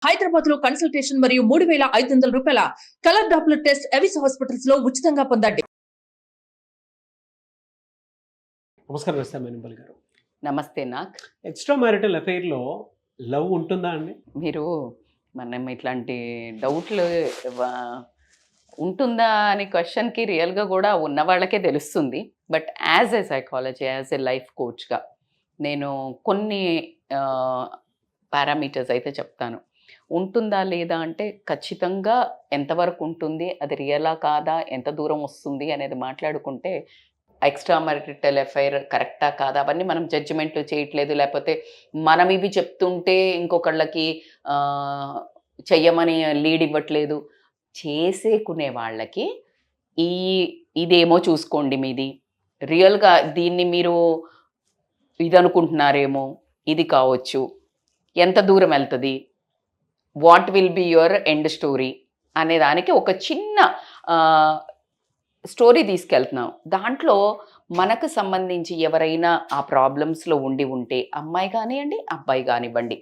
హైదరాబాద్ లో కన్సల్టేషన్ మరియు 3,500 రూపాయల colour Doppler test Avis hospitals లో ఉచితంగా పొందండి. నమస్కారం వేస్తామేనిపల్లి గారు. నమస్తే. నాకు ఎక్స్ట్రా మ్యారిటల్ అఫైర్లో లవ్ ఉంటుందా అండి? మీరు మనం ఇట్లాంటి డౌట్లు ఉంటుందా అనే క్వశ్చన్కి రియల్గా కూడా ఉన్న వాళ్ళకే తెలుస్తుంది. But as a psychology, as a life కోచ్గా నేను కొన్ని పారామీటర్స్ అయితే చెప్తాను. ఉంటుందా లేదా అంటే ఖచ్చితంగా ఎంతవరకు ఉంటుంది, అది రియలా కాదా, ఎంత దూరం వస్తుంది అనేది మాట్లాడుకుంటే ఎక్స్ట్రా మ్యారిటల్ అఫైర్ కరెక్టా కాదా అవన్నీ మనం జడ్జిమెంట్లు చేయట్లేదు. లేకపోతే మనం ఇవి చెప్తుంటే ఇంకొకళ్ళకి చెయ్యమని లీడ్ ఇవ్వట్లేదు. చేసేకునే వాళ్ళకి ఇదేమో చూసుకోండి, మీది రియల్గా దీన్ని మీరు ఇది అనుకుంటున్నారేమో, ఇది కావచ్చు, ఎంత దూరం వెళ్తుంది, what will be your end story అనే దానికి ఒక చిన్న స్టోరీ తీసుకెళ్తున్నాం. దాంట్లో మనకు సంబంధించి ఎవరైనా ఆ ప్రాబ్లమ్స్లో ఉండి ఉంటే, అమ్మాయి కానివ్వండి అబ్బాయి కానివ్వండి,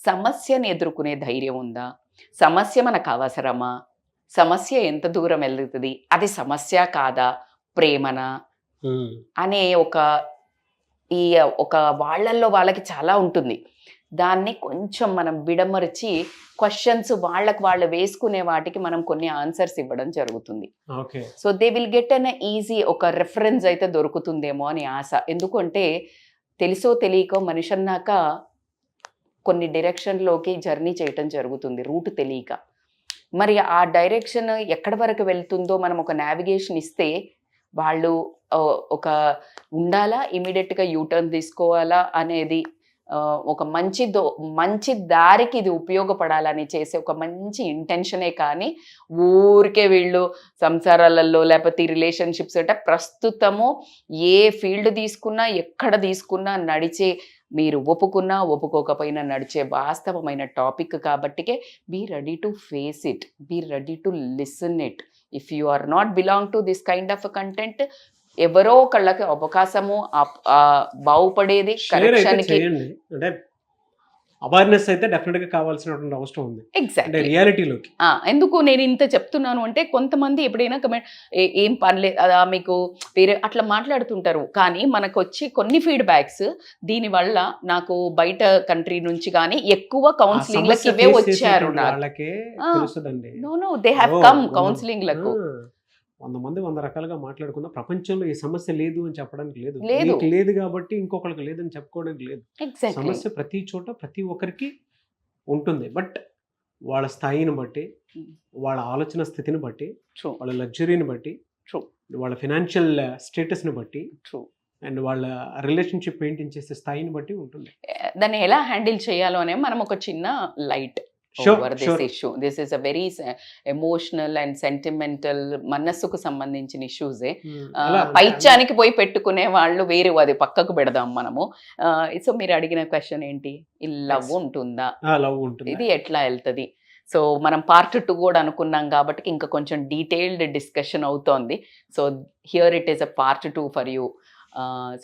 సమస్యను ఎదుర్కొనే ధైర్యం ఉందా, సమస్య మనకు అవసరమా, సమస్య ఎంత దూరం వెళ్తుంది, అది సమస్య కాదా, ప్రేమనా అనే ఒక వాళ్ళల్లో వాళ్ళకి చాలా ఉంటుంది. దాన్ని కొంచెం మనం విడమర్చి క్వశ్చన్స్ వాళ్ళకు వాళ్ళు వేసుకునే వాటికి మనం కొన్ని ఆన్సర్స్ ఇవ్వడం జరుగుతుంది. So they will get an easy ఒక రెఫరెన్స్ అయితే దొరుకుతుందేమో అని ఆశ. ఎందుకంటే తెలుసో తెలియకో మనిషి అన్నాక కొన్ని డైరెక్షన్లోకి జర్నీ చేయటం జరుగుతుంది, రూట్ తెలియక. మరి ఆ డైరెక్షన్ ఎక్కడి వరకు వెళ్తుందో మనం ఒక నావిగేషన్ ఇస్తే వాళ్ళు ఒక ఉండాలా, ఇమీడియట్గా యూటర్న్ తీసుకోవాలా అనేది ఒక మంచి దారికి ఇది ఉపయోగపడాలని చేసే ఒక మంచి ఇంటెన్షనే. కానీ ఊరికే వీళ్ళు సంసారాలలో లేకపోతే రిలేషన్షిప్స్ అంటే ప్రస్తుతము ఏ ఫీల్డ్ తీసుకున్నా ఎక్కడ తీసుకున్నా నడిచే, మీరు ఒప్పుకున్నా ఒప్పుకోకపోయినా నడిచే వాస్తవమైన టాపిక్ కాబట్టికే be ready to face it, be ready to listen it. If you are not belong to this kind of content, ఎవరో ఒకళ్ళకి అవకాశము బాగుపడేది కరెక్షన్కి అంటే అవేర్నెస్ అయితే డెఫినెట్గా కావాల్సినటువంటి అవసరం ఉంది. ఎగ్జాక్ట్లీ రియాలిటీలోకి. ఎందుకు నేను ఇంత చెప్తున్నాను అంటే, కొంతమంది ఎప్పుడైనా కమెంట్ ఏం పనిలేదు అదా మీకు వేరే అట్లా మాట్లాడుతుంటారు. కానీ మనకు వచ్చి కొన్ని ఫీడ్బ్యాక్స్ దీనివల్ల నాకు బయట కంట్రీ నుంచి కానీ ఎక్కువ కౌన్సిలింగ్లకి ఇవే వచ్చారు. నో దే హ్యావ్ కమ్ కౌన్సిలింగ్లకు. 100 మంది 100 రకాలుగా మాట్లాడుకున్న ప్రపంచంలో ఈ సమస్య లేదు అని చెప్పడానికి లేదు, లేదు కాబట్టి ఇంకొకరికి లేదని చెప్పుకోవడానికి లేదు. సమస్య ప్రతి చోట ప్రతి ఒక్కరికి ఉంటుంది. బట్ వాళ్ళ స్థాయిని బట్టి, వాళ్ళ ఆలోచన స్థితిని బట్టి, వాళ్ళ లగ్జరీని బట్టి, వాళ్ళ ఫైనాన్షియల్ స్టేటస్ని బట్టి, అండ్ వాళ్ళ రిలేషన్షిప్ మెయింటైన్ చేసే స్థాయిని బట్టి ఉంటుంది. దాన్ని ఎలా హ్యాండిల్ చేయాలో అనే మనం ఒక చిన్న light over this issue. This is a very emotional and sentimental, మనస్సుకు సంబంధించిన ఇష్యూసే. పైత్యానికి పోయి పెట్టుకునే వాళ్ళు వేరే, అది పక్కకు పెడదాం మనము. సో మీరు అడిగిన క్వశ్చన్ ఏంటి, ఈ లవ్ ఉంటుందా, ఇది ఎట్లా వెళ్తుంది. సో మనం పార్ట్ 2 కూడా అనుకున్నాం కాబట్టి ఇంకా కొంచెం డీటెయిల్డ్ డిస్కషన్ అవుతోంది. So here it is a part 2 for you.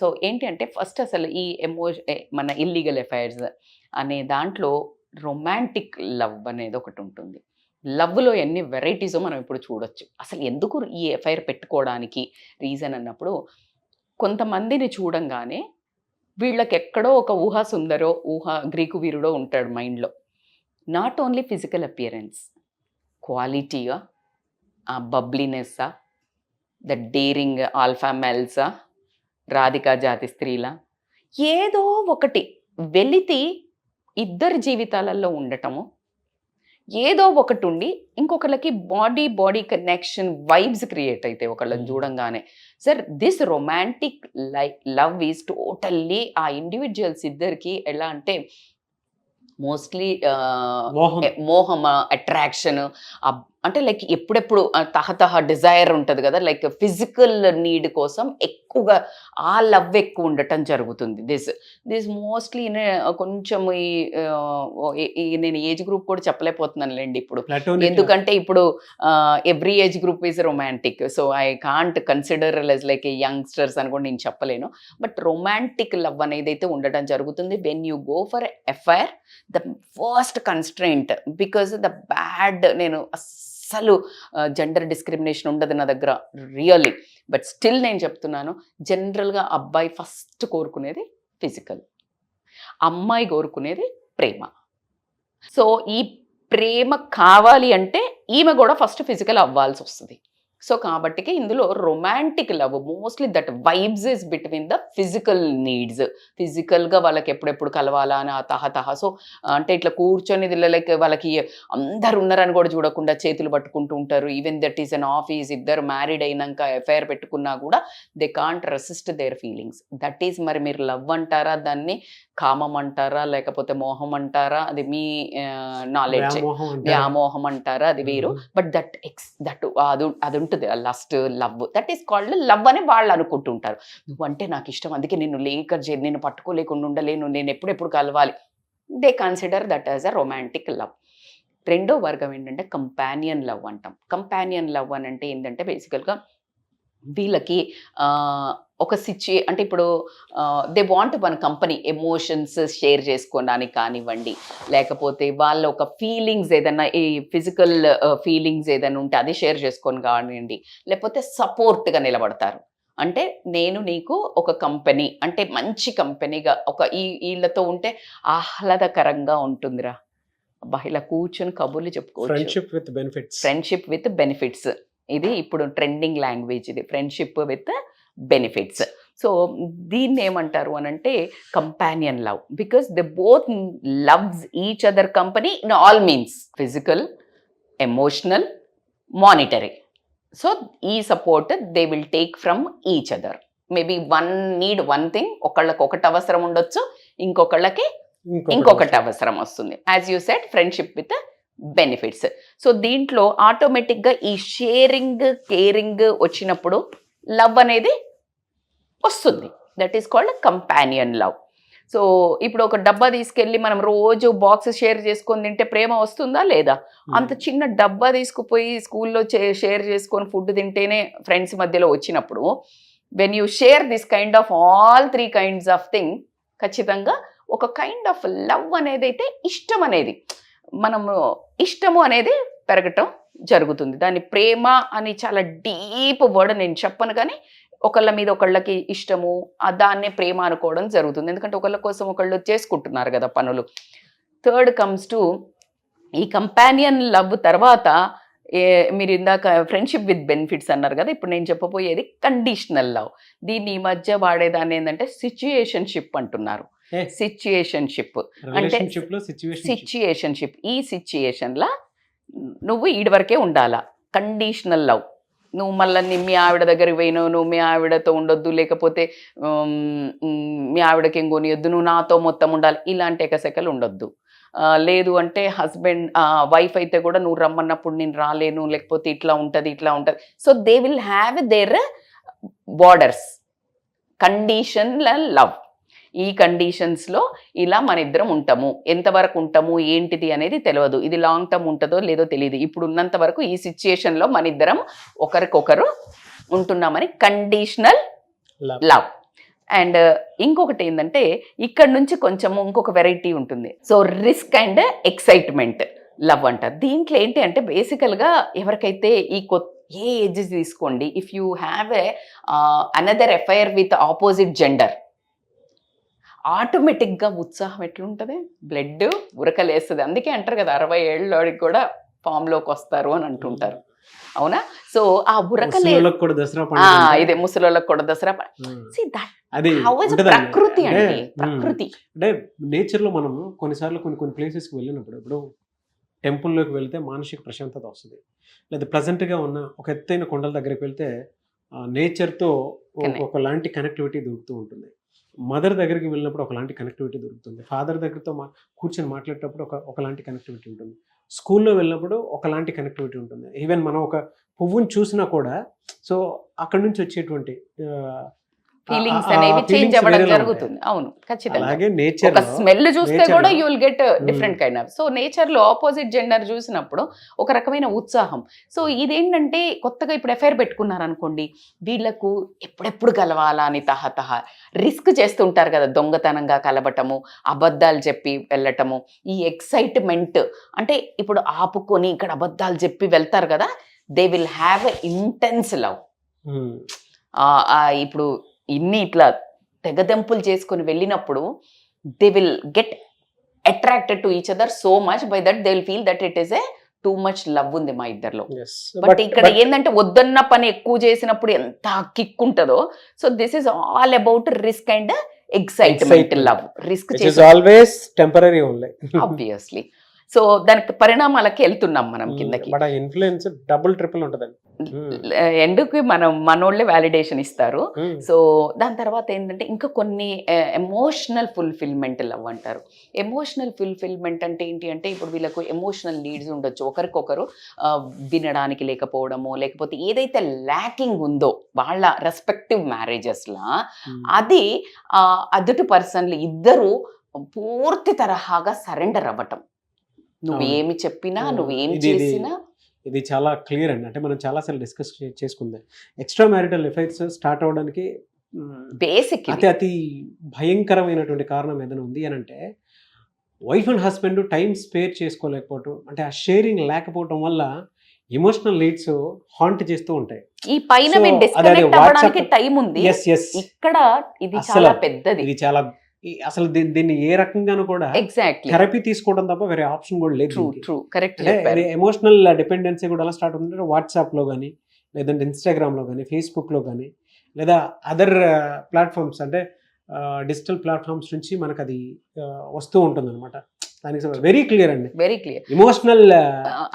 So ఏంటి అంటే, ఫస్ట్ అసలు ఈ మన ఇల్లీగల్ అఫైర్స్ అనే దాంట్లో రొమాంటిక్ లవ్ అనేది ఒకటి ఉంటుంది. లవ్లో ఎన్ని వెరైటీసో మనం ఇప్పుడు చూడొచ్చు. అసలు ఎందుకు ఈ ఎఫైర్ పెట్టుకోవడానికి రీజన్ అన్నప్పుడు, కొంతమందిని చూడంగానే వీళ్ళకి ఎక్కడో ఒక ఊహా సుందరో గ్రీకు వీరుడో ఉంటాడు మైండ్లో. నాట్ ఓన్లీ ఫిజికల్ అపియరెన్స్, క్వాలిటీగా, ఆ బబ్లీనెస్సా, ద డేరింగ్ ఆల్ఫా మెల్సా, రాధికా జాతి స్త్రీలా, ఏదో ఒకటి వెలితి ఇద్దరి జీవితాలలో ఉండటము, ఏదో ఒకటి ఉండి ఇంకొకళ్ళకి బాడీ కనెక్షన్ వైబ్స్ క్రియేట్ అయితే ఒకళ్ళని చూడంగానే. Sir this romantic love is totally ఆ ఇండివిజువల్స్ ఇద్దరికి ఎలా అంటే మోస్ట్లీ మోహం, అట్రాక్షన్, అంటే లైక్ ఎప్పుడెప్పుడు తహతహ డిజైర్ ఉంటుంది కదా, లైక్ ఫిజికల్ నీడ్ కోసం ఎక్కువగా ఆ లవ్ ఎక్కువ ఉండటం జరుగుతుంది. దిస్ మోస్ట్లీ కొంచెం నేను ఏజ్ గ్రూప్ కూడా చెప్పలేకపోతున్నానులేండి ఇప్పుడు, ఎందుకంటే ఇప్పుడు every age group is romantic. So I can't consider like youngsters అని కూడా నేను చెప్పలేను. బట్ రొమాంటిక్ లవ్ అనేది అయితే ఉండటం జరుగుతుంది. When you go for FIR, the first constraint, because the bad, నేను అస్సలు జెండర్ డిస్క్రిమినేషన్ ఉండదు నా దగ్గర రియల్లీ, బట్ స్టిల్ నేను చెప్తున్నాను, జనరల్గా అబ్బాయి ఫస్ట్ కోరుకునేది ఫిజికల్, అమ్మాయి కోరుకునేది ప్రేమ. సో ఈ ప్రేమ కావాలి అంటే ఈమె కూడా ఫస్ట్ ఫిజికల్ అవ్వాల్సి వస్తుంది. సో కాబట్టికి ఇందులో romantic love mostly that vibes is between the physical needs. ఫిజికల్గా వాళ్ళకి ఎప్పుడెప్పుడు కలవాలా అని ఆ తహతహ. సో అంటే ఇట్లా కూర్చొని లైక్ వాళ్ళకి అందరు ఉన్నారని కూడా చూడకుండా చేతులు పట్టుకుంటూ ఉంటారు. Even that is an office, ఇద్దరు మ్యారీడ్ అయినాక ఎఫ్ఐఆర్ పెట్టుకున్నా కూడా they can't resist there feelings. That is మరి మీరు లవ్ అంటారా, దాన్ని కామం అంటారా, లేకపోతే మోహం అంటారా, అది మీ నాలెడ్జ్. వ్యామోహం అంటారా, అది వేరు. బట్ అది ఉంటుంది lust, love, that is called love అని వాళ్ళు అనుకుంటుంటారు. నువ్వంటే నాకు ఇష్టం, అందుకే నేను పట్టుకోలేకుండా ఉండలేను, నేను ఎప్పుడెప్పుడు కలవాలి. They consider that as a romantic love. రెండో వర్గం ఏంటంటే కంపానియన్ లవ్ అంటాం. కంపానియన్ లవ్ అని అంటే ఏంటంటే బేసికల్గా వీళ్ళకి ఒక అంటే ఇప్పుడు they want one company emotions share చేసుకోవడానికి కానివ్వండి, లేకపోతే వాళ్ళ ఒక ఫీలింగ్స్ ఏదైనా, ఈ ఫిజికల్ ఫీలింగ్స్ ఏదైనా ఉంటే అది షేర్ చేసుకొని కానివ్వండి, లేకపోతే సపోర్ట్గా నిలబడతారు. అంటే నేను నీకు ఒక కంపెనీ, అంటే మంచి కంపెనీగా ఒక వీళ్ళతో ఉంటే ఆహ్లాదకరంగా ఉంటుందిరా, అబ్బా ఇలా కూర్చొని కబుర్లు చెప్పుకోవచ్చు. ఫ్రెండ్షిప్ విత్ బెనిఫిట్స్, ఇది ఇప్పుడు ట్రెండింగ్ లాంగ్వేజ్, ఇది ఫ్రెండ్షిప్ విత్ బెనిఫిట్స్. సో దీన్ని ఏమంటారు అని అంటే companion love, because they both loves each other company in all means, physical, emotional, monetary. So ఈ support they will take from each other. Maybe one need one thing, ఒకళ్ళకి ఒకటి అవసరం ఉండొచ్చు, ఇంకొకళ్ళకి ఇంకొకటి అవసరం వస్తుంది. As you said, friendship with benefits. So దీంట్లో ఆటోమేటిక్గా ఈ షేరింగ్, కేరింగ్ వచ్చినప్పుడు లవ్ అనేది వస్తుంది. That is called companion love. So ఇప్పుడు ఒక డబ్బా తీసుకెళ్ళి మనం రోజు బాక్స్ షేర్ చేసుకొని తింటే ప్రేమ వస్తుందా లేదా? అంత చిన్న డబ్బా తీసుకుపోయి స్కూల్లో షేర్ చేసుకొని ఫుడ్ తింటేనే ఫ్రెండ్స్ మధ్యలో వచ్చినప్పుడు, when you share this kind of all 3 kinds of thing, ఖచ్చితంగా ఒక కైండ్ ఆఫ్ లవ్ అనేది అయితే, ఇష్టం అనేది, మనము ఇష్టము అనేది పెరగటం జరుగుతుంది. దాన్ని ప్రేమ అని చాలా డీప్ వర్డ్ నేను చెప్పను, కానీ ఒకళ్ళ మీద ఒకళ్ళకి ఇష్టము, దాన్నే ప్రేమ అనుకోవడం జరుగుతుంది. ఎందుకంటే ఒకళ్ళ కోసం ఒకళ్ళు చేసుకుంటున్నారు కదా పనులు. థర్డ్ కమ్స్ టు ఈ కంపానియన్ లవ్ తర్వాత, మీరు ఇందాక ఫ్రెండ్షిప్ విత్ బెనిఫిట్స్ అన్నారు కదా, ఇప్పుడు నేను చెప్పబోయేది కండిషనల్ లవ్. దీన్ని ఈ మధ్య వాడేదాన్ని ఏంటంటే సిచ్యుయేషన్షిప్ అంటున్నారు. సిచ్యుయేషన్షిప్ అంటే సిచ్యుయేషన్షిప్, ఈ సిచ్యుయేషన్లా నువ్వు ఈడి వరకే ఉండాలా. కండిషనల్ లవ్, నువ్వు మళ్ళీ మీ ఆవిడ దగ్గరికి పోయినావు, నువ్వు మీ ఆవిడతో ఉండొద్దు, లేకపోతే మీ ఆవిడకి ఏం కొనియొద్దు, నువ్వు నాతో మొత్తం ఉండాలి, ఇలాంటి ఎకసెకలు ఉండొద్దు. లేదు అంటే హస్బెండ్, వైఫ్ అయితే కూడా నువ్వు రమ్మన్నప్పుడు నేను రాలేను, లేకపోతే ఇట్లా ఉంటుంది. So they will have their borders. Conditional love, ఈ కండిషన్స్లో ఇలా మన ఇద్దరం ఉంటాము, ఎంతవరకు ఉంటాము ఏంటిది అనేది తెలియదు, ఇది లాంగ్ టర్మ్ ఉంటుందో లేదో తెలియదు. ఇప్పుడు ఉన్నంత వరకు ఈ సిచ్యుయేషన్లో మన ఇద్దరం ఒకరికొకరు ఉంటున్నామని కండిషనల్ లవ్. అండ్ ఇంకొకటి ఏంటంటే ఇక్కడ నుంచి కొంచెము ఇంకొక వెరైటీ ఉంటుంది. So risk and excitement love అంటారు. దీంట్లో ఏంటి అంటే బేసికల్గా ఎవరికైతే ఏ ఏజ్ తీసుకోండి, if you have another affair with opposite gender, ఆటోమేటిక్గా ఉత్సాహం ఎట్లుంటుంది, బ్లడ్ ఉరకలేస్తుంది. అందుకే అంటారు కదా 60 ఏళ్ళకి కూడా ఫామ్లోకి వస్తారు అని అంటుంటారు, అవునా? సో ఆ ఉరకలేదు, ఇదే ముసలోళ్ళకి కూడా దసరా. ప్రకృతి అండి, ప్రకృతి. అంటే నేచర్లో మనం కొన్నిసార్లు కొన్ని ప్లేసెస్కి వెళ్ళినప్పుడు, ఇప్పుడు టెంపుల్లోకి వెళ్తే మానసిక ప్రశాంతత వస్తుంది, లేదా ప్లెజెంట్గా ఉన్న ఒక ఎత్తైన కొండల దగ్గరికి వెళ్తే నేచర్తో ఒకలాంటి కనెక్టివిటీ దొరుకుతూ ఉంటుంది. మదర్ దగ్గరికి వెళ్ళినప్పుడు ఒకలాంటి కనెక్టివిటీ దొరుకుతుంది, ఫాదర్ దగ్గరతో కూర్చొని మాట్లాడేటప్పుడు ఒకలాంటి కనెక్టివిటీ ఉంటుంది, స్కూల్లో వెళ్ళినప్పుడు ఒకలాంటి కనెక్టివిటీ ఉంటుంది. ఈవెన్ మనం ఒక పువ్వుని చూసినా కూడా సో అక్కడ నుంచి వచ్చేటువంటి ఫీలింగ్స్ అనేవి చేంజ్ అవ్వడం జరుగుతుంది. అవును, ఖచ్చితంగా. అలాగే నేచర్ ఒక స్మెల్ చూస్తే కూడా you will get different kind of. So nature లో ఆపోజిట్ జెండర్ చూసినప్పుడు ఒక రకమైన ఉత్సాహం. సో ఇదేంటంటే కొత్తగా ఇప్పుడు ఎఫ్ఐఆర్ పెట్టుకున్నారనుకోండి, వీళ్ళకు ఎప్పుడెప్పుడు కలవాలా అని తహతహ రిస్క్ చేస్తుంటారు కదా, దొంగతనంగా కలవటము, అబద్ధాలు చెప్పి వెళ్ళటము, ఈ ఎక్సైట్మెంట్ అంటే ఇప్పుడు ఆపుకొని ఇక్కడ అబద్ధాలు చెప్పి వెళ్తారు కదా, they will have a intense love. ఇప్పుడు ఇన్ని ఇట్లా తెగదెంపులు చేసుకొని వెళ్ళినప్పుడు they will get attracted to each other so much, by that they will feel that it is a too much love ఉంది మా ఇద్దరిలో. బట్ ఇక్కడ ఏంటంటే వద్దన్న పని ఎక్కువ చేసినప్పుడు ఎంత కిక్ ఉంటుందో, so this is all about risk and excitement love. Risk always temporary only obviously. So దానికి పరిణామాలకి వెళ్తున్నాం మనం కిందకి. ఇన్ఫ్లుయెన్స్ డబుల్ ట్రిపుల్ ఉంటుంది. ఎందుకు మనోళ్ళే వ్యాలిడేషన్ ఇస్తారు. సో దాని తర్వాత ఏంటంటే ఇంకా కొన్ని ఎమోషనల్ ఫుల్ఫిల్మెంట్ లవ్ అంటారు. ఎమోషనల్ ఫుల్ఫిల్మెంట్ అంటే ఏంటి అంటే ఇప్పుడు వీళ్ళకు ఎమోషనల్ నీడ్స్ ఉండొచ్చు, ఒకరికొకరు వినడానికి లేకపోవడము, లేకపోతే ఏదైతే ల్యాకింగ్ ఉందో వాళ్ళ రెస్పెక్టివ్ మ్యారేజెస్లా అది అదుటి పర్సన్లు ఇద్దరు పూర్తి తరహాగా సరెండర్ అవ్వటం. నువ్వేమి చెప్పినా నువ్వేమి చేసినా ఇది చాలా క్లియర్ అండి. అంటే మనం చాలాసార్లు డిస్కస్ చేసుకుందాం. ఎక్స్ట్రా మ్యారిటల్ ఎఫెక్ట్స్ స్టార్ట్ అవడానికి బేసిక్ అతి భయంకరమైనటువంటి కారణం ఏదైనా ఉంది అని అంటే wife and husband time spare చేసుకోలేకపోవటం, అంటే ఆ షేరింగ్ లేకపోవటం వల్ల ఎమోషనల్ నీడ్స్ హాంట్ చేస్తూ ఉంటాయి. ఈ పైన డిస్కనెక్ట్ అవ్వడానికి టైం ఉంది, ఇక్కడ ఇది చాలా పెద్దది. ఇది చాలా అసలు దీన్ని ఏ రకంగానూ కూడా థెరపీ తీసుకోవడం తప్ప వేరే ఆప్షన్ కూడా లేదు. ఎమోషనల్ డిపెండెన్సీ కూడా ఎలా స్టార్ట్ అవుతుందంటే వాట్సాప్ లో కానీ, లేదంటే ఇన్స్టాగ్రామ్ లో కానీ, ఫేస్బుక్ లో కానీ, లేదా అదర్ ప్లాట్ఫామ్స్ అంటే డిజిటల్ ప్లాట్ఫామ్స్ నుంచి మనకు అది వస్తూ ఉంటుంది అనమాట. దానికి వెరీ క్లియర్ అండి, వెరీ క్లియర్. ఎమోషనల్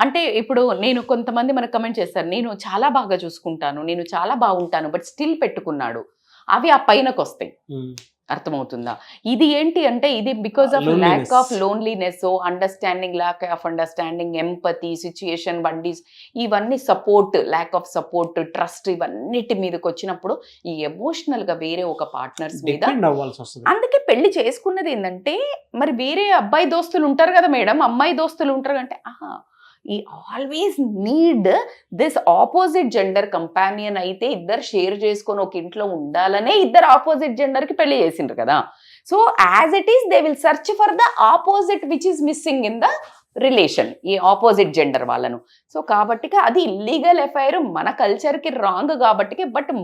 అంటే ఇప్పుడు నేను కొంతమంది మనకు కమెంట్ చేస్తారు, నేను చాలా బాగా చూసుకుంటాను, నేను చాలా బాగుంటాను, బట్ స్టిల్ పెట్టుకున్నాడు, అవి ఆ పైనకు వస్తాయి. అర్థమవుతుందా? ఇది ఏంటి అంటే ఇది because of lack of loneliness, understanding, lack of understanding, empathy, situation బండీస్, ఇవన్నీ support, lack of support, trust, ఇవన్నిటి మీదకి వచ్చినప్పుడు ఈ ఎమోషనల్ గా వేరే ఒక పార్ట్నర్స్ మీద. అందుకే పెళ్లి చేసుకున్నది ఏంటంటే మరి వేరే అబ్బాయి దోస్తులు ఉంటారు కదా మేడం, అమ్మాయి దోస్తులు ఉంటారు అంటే ఈ always need this opposite gender companion. అయితే ఇద్దరు షేర్ చేసుకొని ఒక ఇంట్లో ఉండాలనే ఇద్దరు ఆపోజిట్ జెండర్ కి పెళ్లి చేసిండ్రు కదా. So as it is they will search for the opposite which is missing in the relation, ఈ ఆపోజిట్ జెండర్ వాళ్ళను. సో కాబట్టి అది ఇల్లీగల్ ఎఫైర్, మన కల్చర్ కి రాంగ్ కాబట్టి. బట్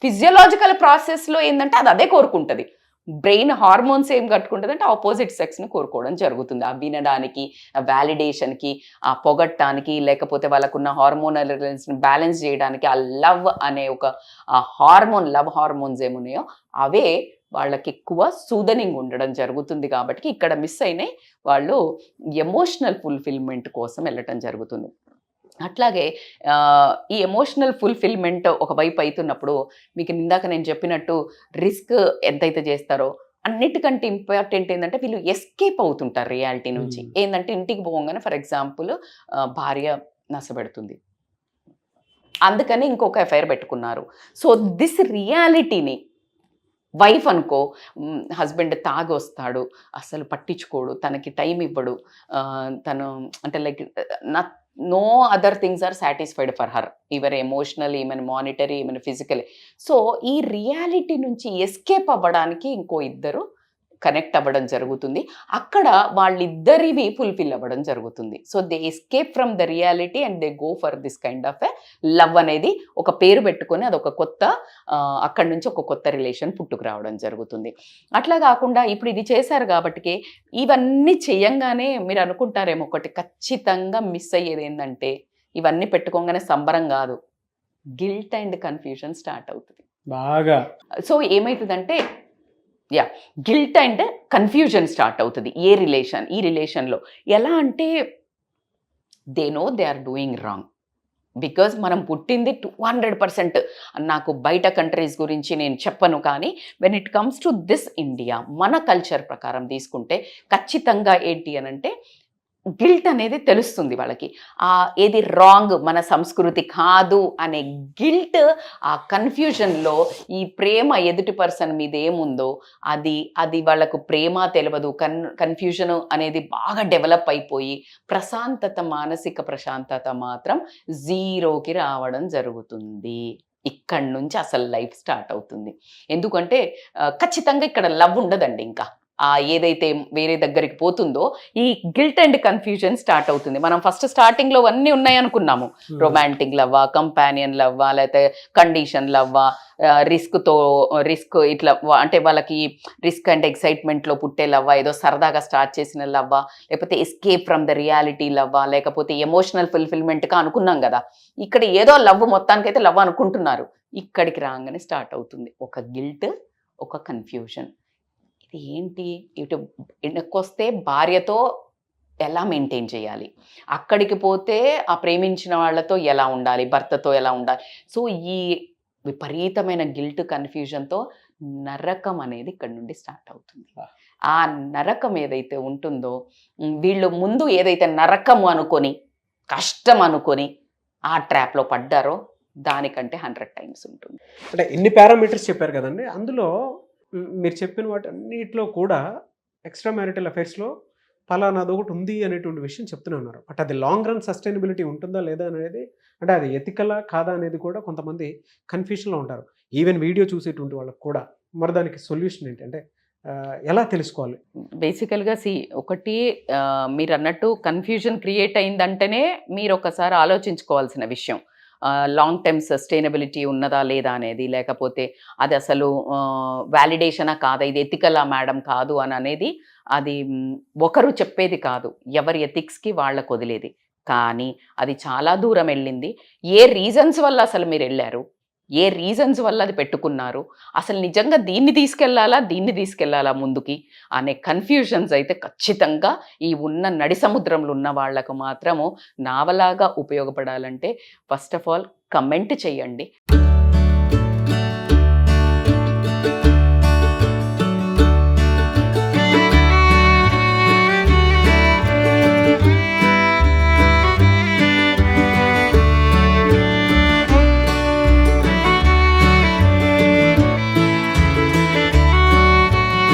ఫిజియోలాజికల్ ప్రాసెస్ లో ఏంటంటే అది అదే కోరుకుంటది. బ్రెయిన్ హార్మోన్స్ ఏం కట్టుకుంటుంది అంటే ఆపోజిట్ సెక్స్ని కోరుకోవడం జరుగుతుంది. ఆ వినడానికి, ఆ వ్యాలిడేషన్కి, ఆ పొగట్టానికి, లేకపోతే వాళ్ళకున్న హార్మోనల్ రిలేషన్ని బ్యాలెన్స్ చేయడానికి ఆ లవ్ అనే ఒక హార్మోన్, లవ్ హార్మోన్స్ ఏమున్నాయో అవే వాళ్ళకి ఎక్కువ సూదనింగ్ ఉండడం జరుగుతుంది. కాబట్టి ఇక్కడ మిస్ అయినాయి, వాళ్ళు ఎమోషనల్ ఫుల్ఫిల్మెంట్ కోసం వెళ్ళటం జరుగుతుంది. అట్లాగే ఈ ఎమోషనల్ ఫుల్ఫిల్మెంట్ ఒకవైపు అవుతున్నప్పుడు మీకు ఇందాక నేను చెప్పినట్టు రిస్క్ ఎంతైతే చేస్తారో అన్నిటికంటే ఇంపార్టెంట్ ఏంటంటే వీళ్ళు ఎస్కేప్ అవుతుంటారు రియాలిటీ నుంచి. ఏంటంటే ఇంటికి పోగానే ఫర్ ఎగ్జాంపుల్ భార్య నష్టపెడుతుంది, అందుకని ఇంకొక ఎఫ్ఐఆర్ పెట్టుకున్నారు. సో దిస్ రియాలిటీని వైఫ్ అనుకో, హస్బెండ్ తాగి వస్తాడు, అసలు పట్టించుకోడు, తనకి టైం ఇవ్వడు, తను అంటే like no other things are satisfied for her, even emotional, even monetary, even physical. So ఈ రియాలిటీ నుంచి ఎస్కేప్ అవ్వడానికి ఇంకో ఇద్దరు కనెక్ట్ అవ్వడం జరుగుతుంది. అక్కడ వాళ్ళిద్దరివి ఫుల్ఫిల్ అవ్వడం జరుగుతుంది. So they escape from the reality and they go for this kind of a love అనేది ఒక పేరు పెట్టుకొని అదొక కొత్త, అక్కడి నుంచి ఒక కొత్త రిలేషన్ పుట్టుకు రావడం జరుగుతుంది. అట్లా కాకుండా ఇప్పుడు ఇది చేశారు కాబట్టి ఇవన్నీ చేయంగానే మీరు అనుకుంటారేమో ఒకటి ఖచ్చితంగా మిస్ అయ్యేది ఏంటంటే ఇవన్నీ పెట్టుకోగానే సంబరం కాదు, గిల్ట్ అండ్ కన్ఫ్యూజన్ స్టార్ట్ అవుతుంది బాగా. సో ఏమవుతుందంటే గిల్ట్ అండ్ కన్ఫ్యూజన్ స్టార్ట్ అవుతుంది ఈ రిలేషన్లో. ఎలా అంటే they know they are doing wrong, because మనం పుట్టింది 200%. నాకు బయట కంట్రీస్ గురించి నేను చెప్పను, కానీ when it comes to this India, మన కల్చర్ ప్రకారం తీసుకుంటే ఖచ్చితంగా ఏంటి అని అంటే గిల్ట్ అనేది తెలుస్తుంది వాళ్ళకి. ఏది రాంగ్, మన సంస్కృతి కాదు అనే గిల్ట్, ఆ కన్ఫ్యూజన్లో ఈ ప్రేమ ఎదుటి పర్సన్ మీద ఏముందో అది వాళ్ళకు ప్రేమ తెలియదు. కన్ఫ్యూజన్ అనేది బాగా డెవలప్ అయిపోయి మానసిక ప్రశాంతత మాత్రం జీరోకి రావడం జరుగుతుంది. ఇక్కడి నుంచి అసలు లైఫ్ స్టార్ట్ అవుతుంది. ఎందుకంటే ఖచ్చితంగా ఇక్కడ లవ్ ఉండదండి. ఇంకా ఏదైతే వేరే దగ్గరికి పోతుందో ఈ గిల్ట్ అండ్ కన్ఫ్యూజన్ స్టార్ట్ అవుతుంది. మనం ఫస్ట్ స్టార్టింగ్లో అన్నీ ఉన్నాయనుకున్నాము, రొమాంటిక్ లవ్వా, కంపానియన్ లవ్వా, లేకపోతే కండిషన్ లవ్వా, రిస్క్ ఇట్లా అంటే వాళ్ళకి రిస్క్ అండ్ ఎక్సైట్మెంట్లో పుట్టే లవ్వా, ఏదో సరదాగా స్టార్ట్ చేసిన లవ్వా, లేకపోతే ఎస్కేప్ ఫ్రమ్ ద రియాలిటీ లవ్వా, లేకపోతే ఎమోషనల్ ఫుల్ఫిల్మెంట్గా అనుకున్నాం కదా. ఇక్కడ ఏదో లవ్, మొత్తానికైతే లవ్ అనుకుంటున్నారు. ఇక్కడికి రాగానే స్టార్ట్ అవుతుంది ఒక గిల్ట్, ఒక కన్ఫ్యూజన్. ఏంటి, ఇటు వెనక్కొస్తే భార్యతో ఎలా మెయింటైన్ చేయాలి, అక్కడికి పోతే ఆ ప్రేమించిన వాళ్ళతో ఎలా ఉండాలి, భర్తతో ఎలా ఉండాలి. సో ఈ విపరీతమైన గిల్ట్ కన్ఫ్యూజన్తో నరకం అనేది ఇక్కడ నుండి స్టార్ట్ అవుతుంది. ఆ నరకం ఏదైతే ఉంటుందో, వీళ్ళు ముందు ఏదైతే నరకము అనుకొని కష్టం అనుకొని ఆ ట్రాప్లో పడ్డారో దానికంటే 100 times ఉంటుంది. అంటే ఇన్ని పారామీటర్స్ చెప్పారు కదండి, అందులో మీరు చెప్పిన వాటి అన్నిటిలో కూడా ఎక్స్ట్రా మ్యారిటల్ అఫైర్స్లో ఫలానాది ఒకటి ఉంది అనేటువంటి విషయం చెప్తూనే ఉన్నారు. బట్ అది లాంగ్ రన్ సస్టైనబిలిటీ ఉంటుందా లేదా అనేది, అంటే అది ఎథికలా కాదా అనేది కూడా కొంతమంది కన్ఫ్యూషన్లో ఉంటారు. ఈవెన్ వీడియో చూసేటువంటి వాళ్ళకి కూడా. మరి దానికి సొల్యూషన్ ఏంటి, అంటే ఎలా తెలుసుకోవాలి? బేసికల్గా ఒకటి మీరు అన్నట్టు కన్ఫ్యూజన్ క్రియేట్ అయిందంటేనే మీరు ఒకసారి ఆలోచించుకోవాల్సిన విషయం, లాంగ్ టర్మ్ సస్టైనబిలిటీ ఉన్నదా లేదా అనేది, లేకపోతే అది అసలు వ్యాలిడేషనా కాదా, ఇది ఎథికలా మేడం కాదు అని అనేది అది ఒకరు చెప్పేది కాదు, ఎవరి ఎథిక్స్కి వాళ్ళకు వదిలేది. కానీ అది చాలా దూరం వెళ్ళింది. ఏ రీజన్స్ వల్ల అసలు మీరు వెళ్ళారు, ఏ రీజన్స్ వల్ల అది పెట్టుకున్నారు, అసలు నిజంగా దీన్ని తీసుకెళ్లాలా ముందుకి అనే కన్ఫ్యూజన్స్ అయితే ఖచ్చితంగా ఈ ఉన్న నడి సముద్రంలో ఉన్న వాళ్లకు మాత్రము నావలాగా ఉపయోగపడాలంటే ఫస్ట్ ఆఫ్ ఆల్ కమెంట్ చేయండి.